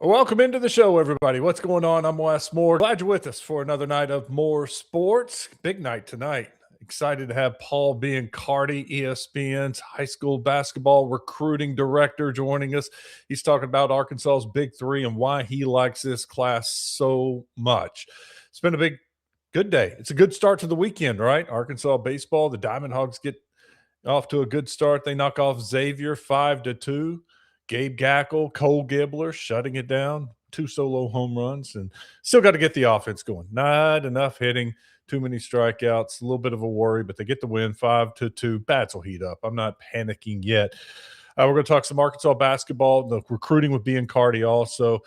Welcome into the show, everybody. What's going on? I'm Wes Moore. Glad you're with us for another night of more sports. Big night tonight. Excited to have Paul Biancardi, ESPN's high school basketball recruiting director, joining us. He's talking about Arkansas's Big Three and why he likes this class so much. It's been a good day. It's a good start to the weekend, right? Arkansas baseball, the Diamond Hogs get off to a good start. They knock off Xavier 5-2. Gabe Gackle, Cole Gibbler shutting it down, 2 solo home runs, and still got to get the offense going. Not enough hitting, too many strikeouts, a little bit of a worry, but they get the win 5-2. Bats will heat up. I'm not panicking yet. We're going to talk some Arkansas basketball, the recruiting with Biancardi also.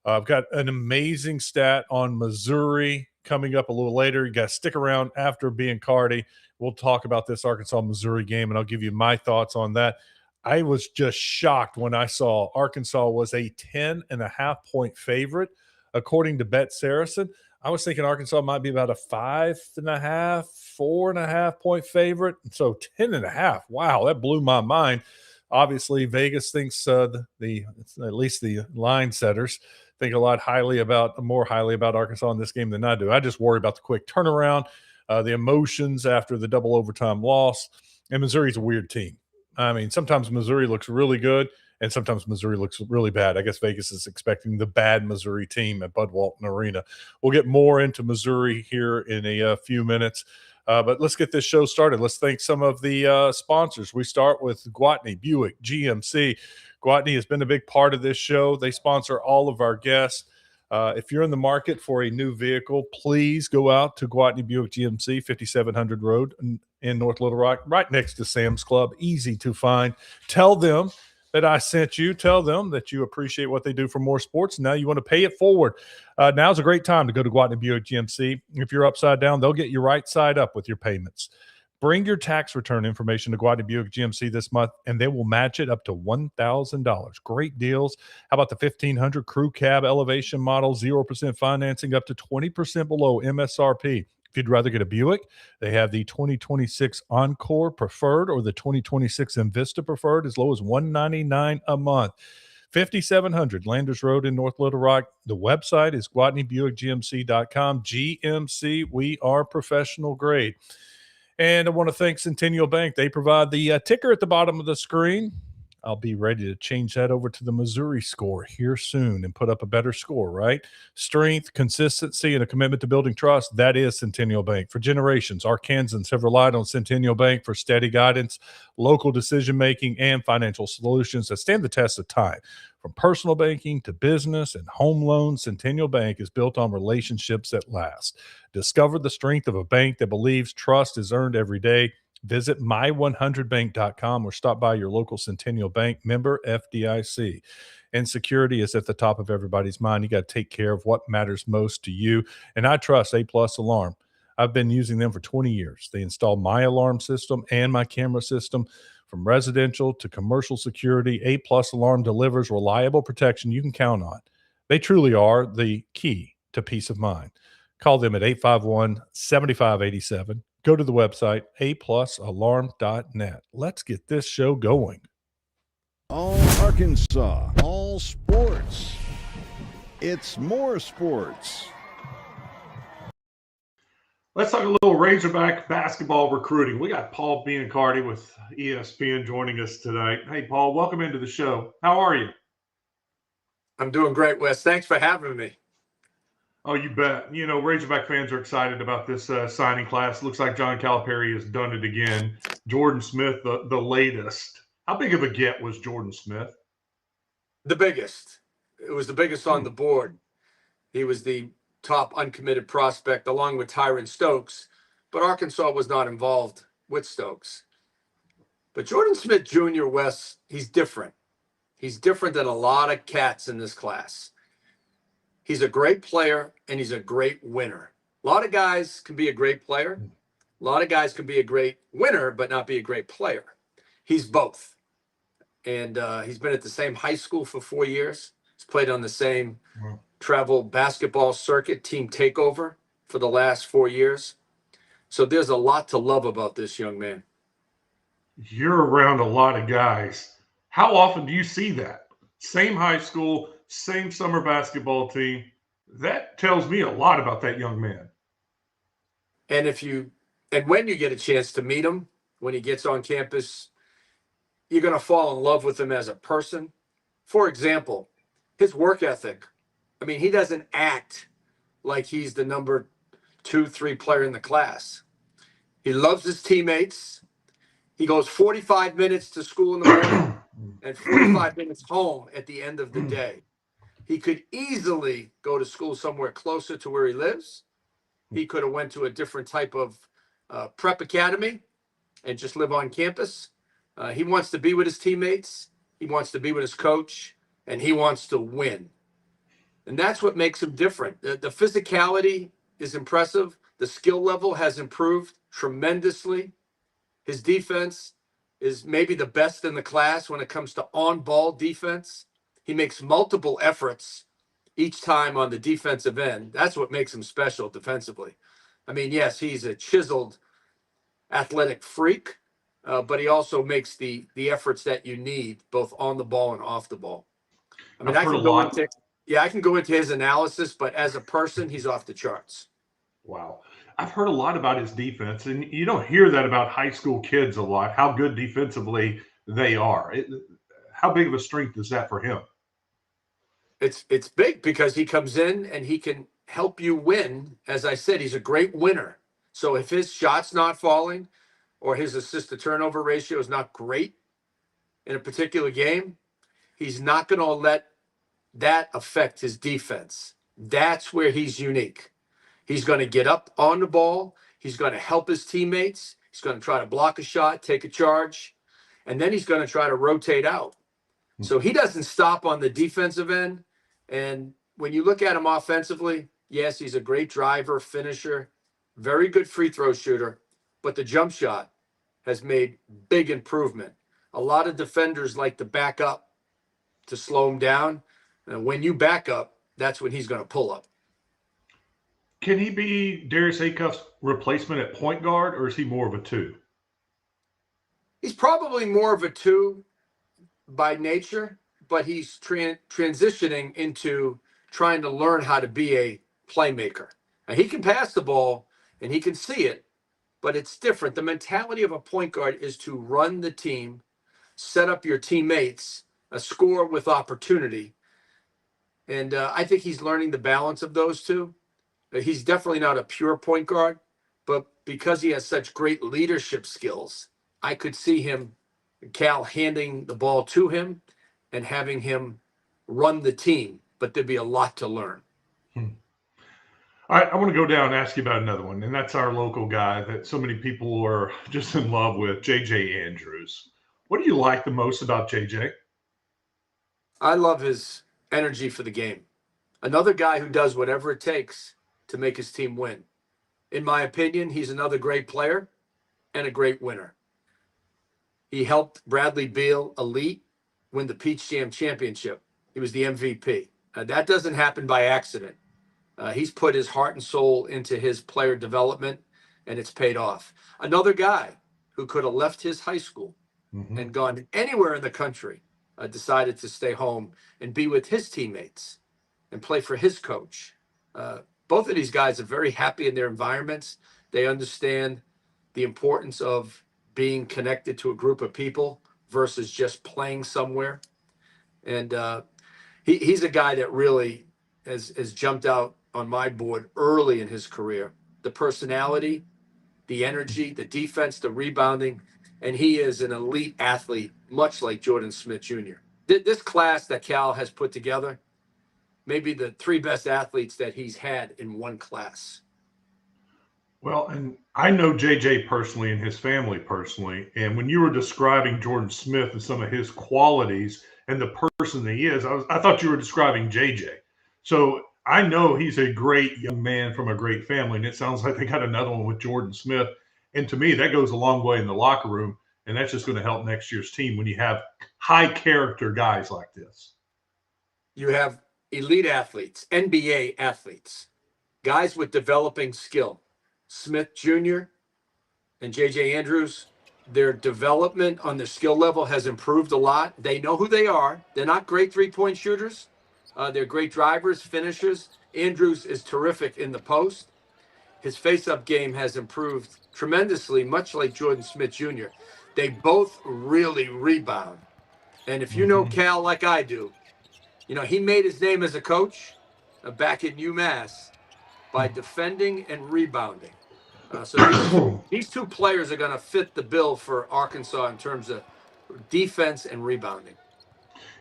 I've got an amazing stat on Missouri coming up a little later. You got to stick around after Biancardi. We'll talk about this Arkansas-Missouri game, and I'll give you my thoughts on that. I was just shocked when I saw Arkansas was a 10.5-point favorite, according to Bet Saracen. I was thinking Arkansas might be about a 5.5, 4.5-point favorite. So 10.5, wow, that blew my mind. Obviously, Vegas thinks at least the line setters think more highly about Arkansas in this game than I do. I just worry about the quick turnaround, the emotions after the double overtime loss. And Missouri's a weird team. I mean, sometimes Missouri looks really good, and sometimes Missouri looks really bad. I guess Vegas is expecting the bad Missouri team at Bud Walton Arena. We'll get more into Missouri here in a few minutes, but let's get this show started. Let's thank some of the sponsors. We start with Gwatney Buick GMC. Gwatney has been a big part of this show. They sponsor all of our guests. If you're in the market for a new vehicle, please go out to Gwatney Buick GMC, 5700 Road in North Little Rock, right next to Sam's Club. Easy to find. Tell them that I sent you. Tell them that you appreciate what they do for more sports. Now you want to pay it forward. Now's a great time to go to Gwatney Buick GMC. If you're upside down, they'll get you right side up with your payments. Bring your tax return information to Gwatney Buick GMC this month, and they will match it up to $1,000. Great deals. How about the 1500 Crew Cab Elevation model, 0% financing up to 20% below MSRP? If you'd rather get a Buick, they have the 2026 Encore Preferred or the 2026 Invista Preferred as low as $199 a month. 5700 Landers Road in North Little Rock. The website is GwatneyBuickGMC.com. GMC, we are professional grade. And I want to thank Centennial Bank. They provide the ticker at the bottom of the screen. I'll be ready to change that over to the Missouri score here soon and put up a better score, right? Strength, consistency, and a commitment to building trust. That is Centennial Bank. For generations, Arkansans have relied on Centennial Bank for steady guidance, local decision-making, and financial solutions that stand the test of time. From personal banking to business and home loans, Centennial Bank is built on relationships that last. Discover the strength of a bank that believes trust is earned every day. Visit my100bank.com or stop by your local Centennial Bank, member FDIC. And security is at the top of everybody's mind. You got to take care of what matters most to you. And I trust A+ Alarm. I've been using them for 20 years. They installed my alarm system and my camera system. From residential to commercial security, A+ Alarm delivers reliable protection you can count on. They truly are the key to peace of mind. Call them at 851-7587. Go to the website, aplusalarm.net. Let's get this show going. All Arkansas, all sports. It's more sports. Let's talk a little Razorback basketball recruiting. We got Paul Biancardi with ESPN joining us tonight. Hey, Paul, welcome into the show. How are you? I'm doing great, Wes. Thanks for having me. Oh, you bet. You know, Razorback fans are excited about this signing class. Looks like John Calipari has done it again. Jordan Smith, the latest. How big of a get was Jordan Smith? The biggest. It was the biggest on the board. He was the top uncommitted prospect along with Tyron Stokes, but Arkansas was not involved with Stokes. But Jordan Smith Jr., Wes, he's different. He's different than a lot of cats in this class. He's a great player, and he's a great winner. A lot of guys can be a great player. A lot of guys can be a great winner, but not be a great player. He's both. And he's been at the same high school for 4 years. He's played on the same travel basketball circuit, team takeover, for the last 4 years. So there's a lot to love about this young man. You're around a lot of guys. How often do you see that? Same high school, same summer basketball team. That tells me a lot about that young man. And when you get a chance to meet him, when he gets on campus, you're going to fall in love with him as a person. For example, his work ethic. I mean, he doesn't act like he's the number 2, 3 player in the class. He loves his teammates. He goes 45 minutes to school in the morning and 45 minutes home at the end of the day. He could easily go to school somewhere closer to where he lives. He could have went to a different type of prep academy and just live on campus. He wants to be with his teammates. He wants to be with his coach, and he wants to win. And that's what makes him different. The physicality is impressive. The skill level has improved tremendously. His defense is maybe the best in the class when it comes to on-ball defense. He makes multiple efforts each time on the defensive end. That's what makes him special defensively. I mean, yes, he's a chiseled athletic freak, but he also makes the efforts that you need both on the ball and off the ball. I mean, I can go into his analysis, but as a person, he's off the charts. Wow. I've heard a lot about his defense, and you don't hear that about high school kids a lot, how good defensively they are. How big of a strength is that for him? It's big because he comes in and he can help you win. As I said, he's a great winner. So if his shot's not falling or his assist to turnover ratio is not great in a particular game, he's not going to let that affect his defense. That's where he's unique. He's going to get up on the ball. He's going to help his teammates. He's going to try to block a shot, take a charge, and then he's going to try to rotate out. So he doesn't stop on the defensive end. And when you look at him offensively, yes, he's a great driver, finisher, very good free throw shooter, but the jump shot has made big improvement. A lot of defenders like to back up to slow him down. And when you back up, that's when he's going to pull up. Can he be Darius Acuff's replacement at point guard, or is he more of a 2? He's probably more of a 2 by nature, but he's transitioning into trying to learn how to be a playmaker. Now, he can pass the ball and he can see it, but it's different. The mentality of a point guard is to run the team, set up your teammates, score with opportunity. And I think he's learning the balance of those two. He's definitely not a pure point guard, but because he has such great leadership skills, I could see Cal handing the ball to him and having him run the team, but there'd be a lot to learn. All right, I want to go down and ask you about another one, and that's our local guy that so many people are just in love with, J.J. Andrews. What do you like the most about J.J.? I love his energy for the game. Another guy who does whatever it takes to make his team win. In my opinion, he's another great player and a great winner. He helped Bradley Beal Elite win the Peach Jam Championship. He was the MVP. That doesn't happen by accident. He's put his heart and soul into his player development, and it's paid off. Another guy who could have left his high school and gone anywhere in the country decided to stay home and be with his teammates and play for his coach. Both of these guys are very happy in their environments. They understand the importance of being connected to a group of people versus just playing somewhere. And he's a guy that really has jumped out on my board early in his career. The personality, the energy, the defense, the rebounding, and he is an elite athlete, much like Jordan Smith Jr. This class that Cal has put together, maybe the 3 best athletes that he's had in one class. Well, and I know JJ personally and his family personally. And when you were describing Jordan Smith and some of his qualities and the person that he is, I thought you were describing JJ. So I know he's a great young man from a great family. And it sounds like they got another one with Jordan Smith. And to me, that goes a long way in the locker room. And that's just going to help next year's team when you have high character guys like this. You have elite athletes, NBA athletes, guys with developing skill. Smith Jr. and J.J. Andrews, their development on their skill level has improved a lot. They know who they are. They're not great 3-point shooters, They're great drivers, finishers. Andrews is terrific in the post. His face-up game has improved tremendously, much like Jordan Smith Jr. They both really rebound. And if you know Cal like I do, he made his name as a coach back at UMass by defending and rebounding. So these two players are going to fit the bill for Arkansas in terms of defense and rebounding.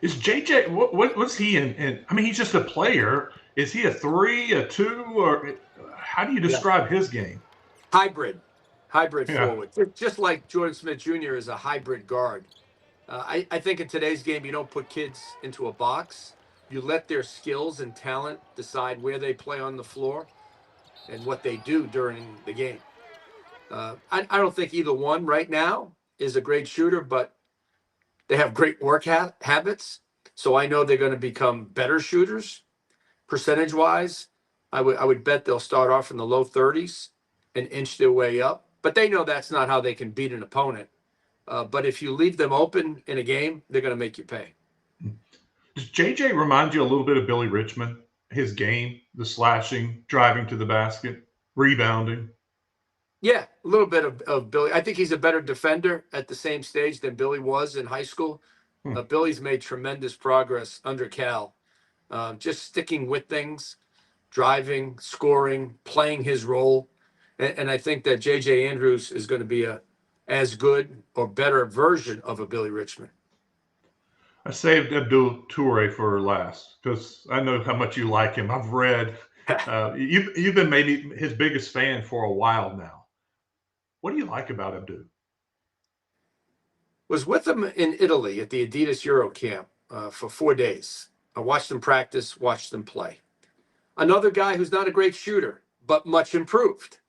Is JJ, what's he in? I mean, he's just a player. Is he a 3, a 2, or how do you describe his game? Hybrid Yeah. forward. Just like Jordan Smith Jr. is a hybrid guard. I think in today's game, you don't put kids into a box. You let their skills and talent decide where they play on the floor and what they do during the game. I don't think either one right now is a great shooter, but they have great work habits. So I know they're going to become better shooters percentage-wise. I would bet they'll start off in the low 30s and inch their way up. But they know that's not how they can beat an opponent. But if you leave them open in a game, they're going to make you pay. Does JJ remind you a little bit of Billy Richmond? His game, the slashing, driving to the basket, rebounding? Yeah, a little bit of Billy. I think he's a better defender at the same stage than Billy was in high school. Billy's made tremendous progress under Cal, just sticking with things, driving, scoring, playing his role. And I think that J.J. Andrews is going to be a as good or better version of a Billy Richmond. I saved Abdul Toure for last because I know how much you like him. I've read. You've been maybe his biggest fan for a while now. What do you like about Abdul? Was with him in Italy at the Adidas Euro camp for 4 days. I watched him practice, watched him play. Another guy who's not a great shooter, but much improved.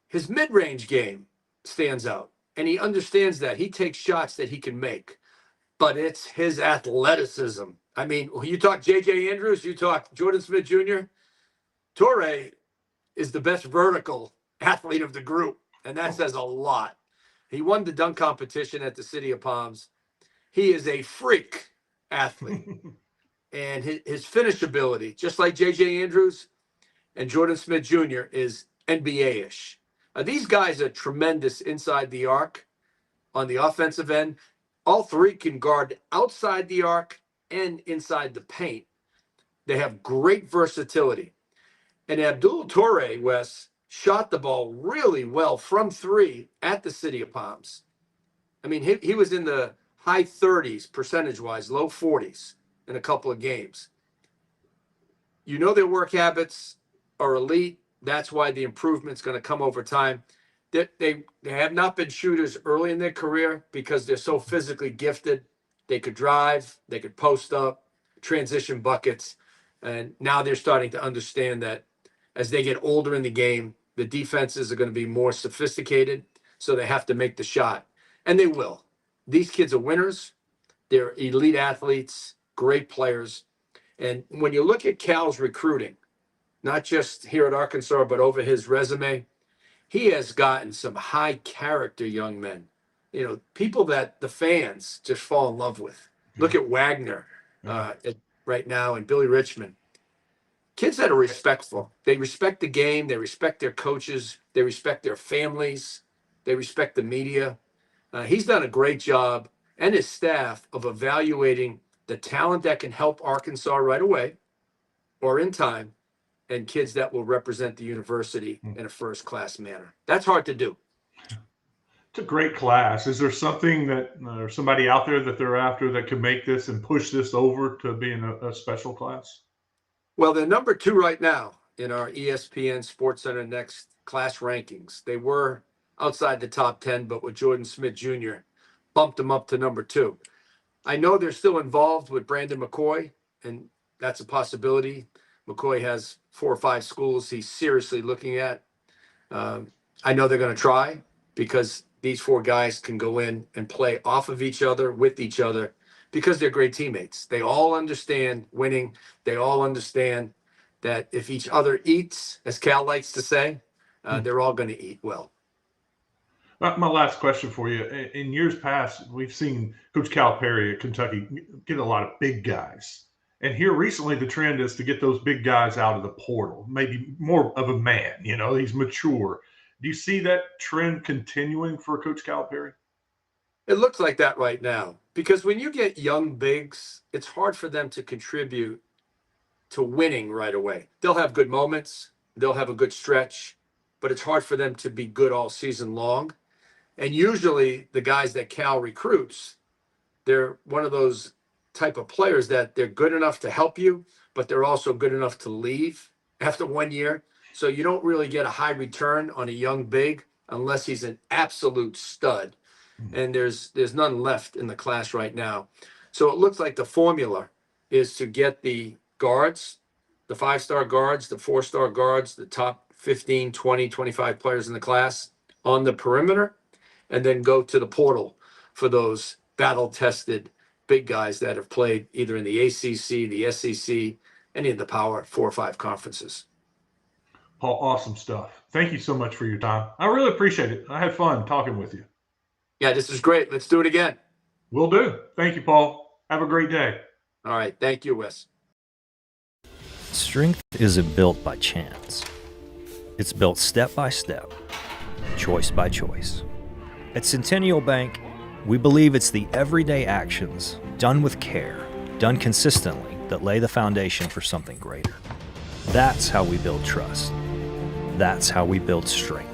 His mid-range game stands out, and he understands that. He takes shots that he can make, but it's his athleticism. I mean, you talk J.J. Andrews, you talk Jordan Smith Jr., Toure is the best vertical athlete of the group, and that says a lot. He won the dunk competition at the City of Palms. He is a freak athlete. And his finish ability, just like J.J. Andrews and Jordan Smith Jr., is NBA-ish. These guys are tremendous inside the arc on the offensive end. All three can guard outside the arc and inside the paint. They have great versatility. And Abdul Toure, Wes, shot the ball really well from 3 at the City of Palms. I mean, he was in the high 30s percentage-wise, low 40s in a couple of games. You know their work habits are elite. That's why the improvement's going to come over time. They have not been shooters early in their career because they're so physically gifted. They could drive, they could post up, transition buckets. And now they're starting to understand that as they get older in the game, the defenses are going to be more sophisticated, so they have to make the shot. And they will. These kids are winners. They're elite athletes, great players. And when you look at Cal's recruiting, not just here at Arkansas, but over his resume, he has gotten some high character young men, people that the fans just fall in love with. Look at Wagner right now and Billy Richmond. Kids that are respectful. They respect the game. They respect their coaches. They respect their families. They respect the media. He's done a great job, and his staff, of evaluating the talent that can help Arkansas right away or in time, and kids that will represent the university in a first-class manner. That's hard to do. It's a great class. Is there something that or somebody out there that they're after that could make this and push this over to being a special class? Well, they're number 2 right now in our ESPN SportsCenter Next class rankings. They were outside the top 10, but with Jordan Smith Jr., bumped them up to number 2. I know they're still involved with Brandon McCoy, and that's a possibility. McCoy has 4 or 5 schools he's seriously looking at. I know they're going to try because these 4 guys can go in and play off of each other, with each other, because they're great teammates. They all understand winning. They all understand that if each other eats, as Cal likes to say, they're all going to eat well. My last question for you. In years past, we've seen Coach Calipari at Kentucky get a lot of big guys. And here recently, the trend is to get those big guys out of the portal, maybe more of a man, he's mature. Do you see that trend continuing for Coach Calipari? It looks like that right now because when you get young bigs, it's hard for them to contribute to winning right away. They'll have good moments, they'll have a good stretch, but it's hard for them to be good all season long. And usually the guys that Cal recruits, they're one of those type of players that they're good enough to help you, but they're also good enough to leave after 1 year. So you don't really get a high return on a young big unless he's an absolute stud. And there's none left in the class right now. So it looks like the formula is to get the guards, the 5-star guards, the 4-star guards, the top 15, 20, 25 players in the class on the perimeter, and then go to the portal for those battle-tested big guys that have played either in the ACC, the SEC, any of the Power 4 or 5 conferences. Paul, awesome stuff. Thank you so much for your time. I really appreciate it. I had fun talking with you. Yeah, this is great. Let's do it again. Will do. Thank you, Paul. Have a great day. All right. Thank you, Wes. Strength isn't built by chance. It's built step by step, choice by choice. At Centennial Bank, we believe it's the everyday actions, done with care, done consistently, that lay the foundation for something greater. That's how we build trust. That's how we build strength.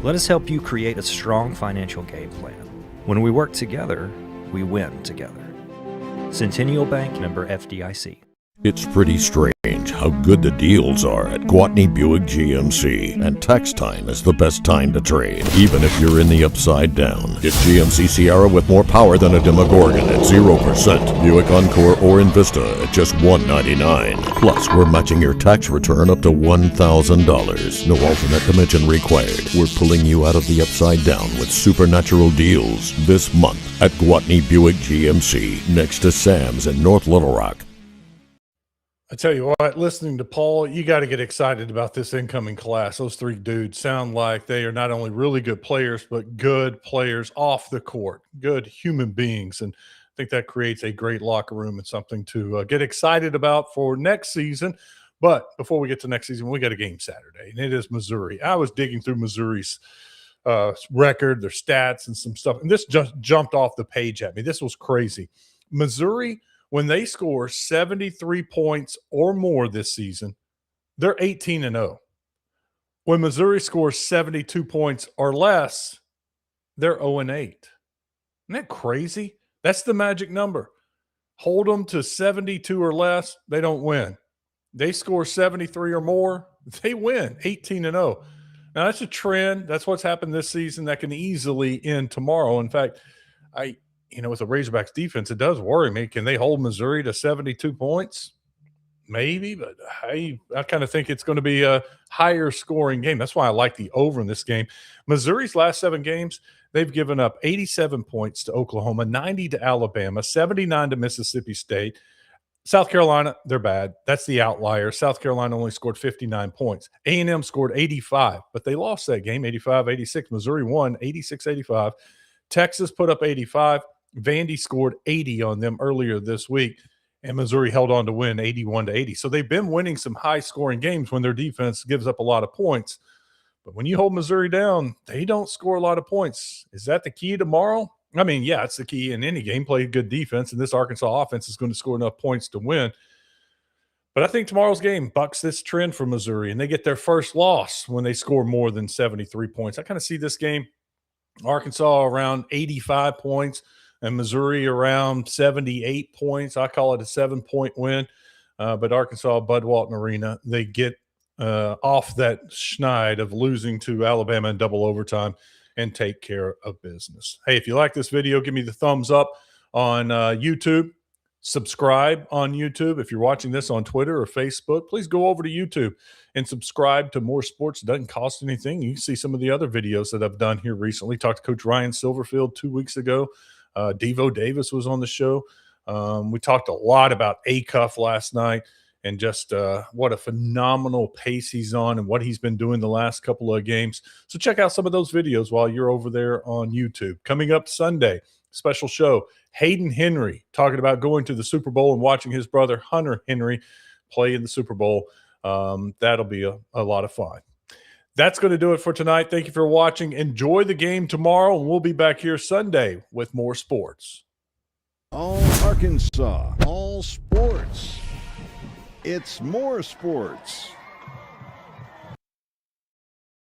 Let us help you create a strong financial game plan. When we work together, we win together. Centennial Bank, member FDIC. It's pretty strange how good the deals are at Gwatney Buick GMC, and tax time is the best time to trade, even if you're in the upside down. Get GMC Sierra with more power than a Demogorgon at 0%, Buick Encore or Invista at just $199. Plus, we're matching your tax return up to $1,000. No alternate dimension required. We're pulling you out of the upside down with supernatural deals this month at Gwatney Buick GMC, next to Sam's in North Little Rock. I tell you what, listening to Paul, you got to get excited about this incoming class. Those 3 dudes sound like they are not only really good players, but good players off the court, good human beings. And I think that creates a great locker room and something to get excited about for next season. But before we get to next season, we got a game Saturday, and it is Missouri. I was digging through Missouri's record, their stats, and some stuff, and this just jumped off the page at me. This was crazy. Missouri, when they score 73 points or more this season, they're 18-0. When Missouri scores 72 points or less, they're 0-8. Isn't that crazy? That's the magic number. Hold them to 72 or less, they don't win. They score 73 or more, they win, 18-0. Now, that's a trend. That's what's happened this season that can easily end tomorrow. In fact, with the Razorbacks defense, it does worry me. Can they hold Missouri to 72 points? Maybe, but I kind of think it's going to be a higher scoring game. That's why I like the over in this game. Missouri's last 7 games, they've given up 87 points to Oklahoma, 90 to Alabama, 79 to Mississippi State. South Carolina, they're bad. That's the outlier. South Carolina only scored 59 points. A&M scored 85, but they lost that game, 85-86. Missouri won 86-85. Texas put up 85. Vandy scored 80 on them earlier this week, and Missouri held on to win 81-80. So they've been winning some high-scoring games when their defense gives up a lot of points. But when you hold Missouri down, they don't score a lot of points. Is that the key tomorrow? I mean, yeah, it's the key in any game. Play good defense, and this Arkansas offense is going to score enough points to win. But I think tomorrow's game bucks this trend for Missouri, and they get their first loss when they score more than 73 points. I kind of see this game, Arkansas around 85 points, and Missouri around 78 points. I call it a 7-point win. But Arkansas, Bud Walton Arena, they get off that schneid of losing to Alabama in double overtime and take care of business. Hey, if you like this video, give me the thumbs up on YouTube. Subscribe on YouTube. If you're watching this on Twitter or Facebook, please go over to YouTube and subscribe to More Sports. It doesn't cost anything. You can see some of the other videos that I've done here recently. Talked to Coach Ryan Silverfield 2 weeks ago. Devo Davis was on the show. We talked a lot about Acuff last night and just what a phenomenal pace he's on and what he's been doing the last couple of games. So check out some of those videos while you're over there on YouTube. Coming up Sunday, special show. Hayden Henry talking about going to the Super Bowl and watching his brother Hunter Henry play in the Super Bowl. That'll be a lot of fun. That's going to do it for tonight. Thank you for watching. Enjoy the game tomorrow, and we'll be back here Sunday with more sports. All Arkansas, all sports. It's more sports.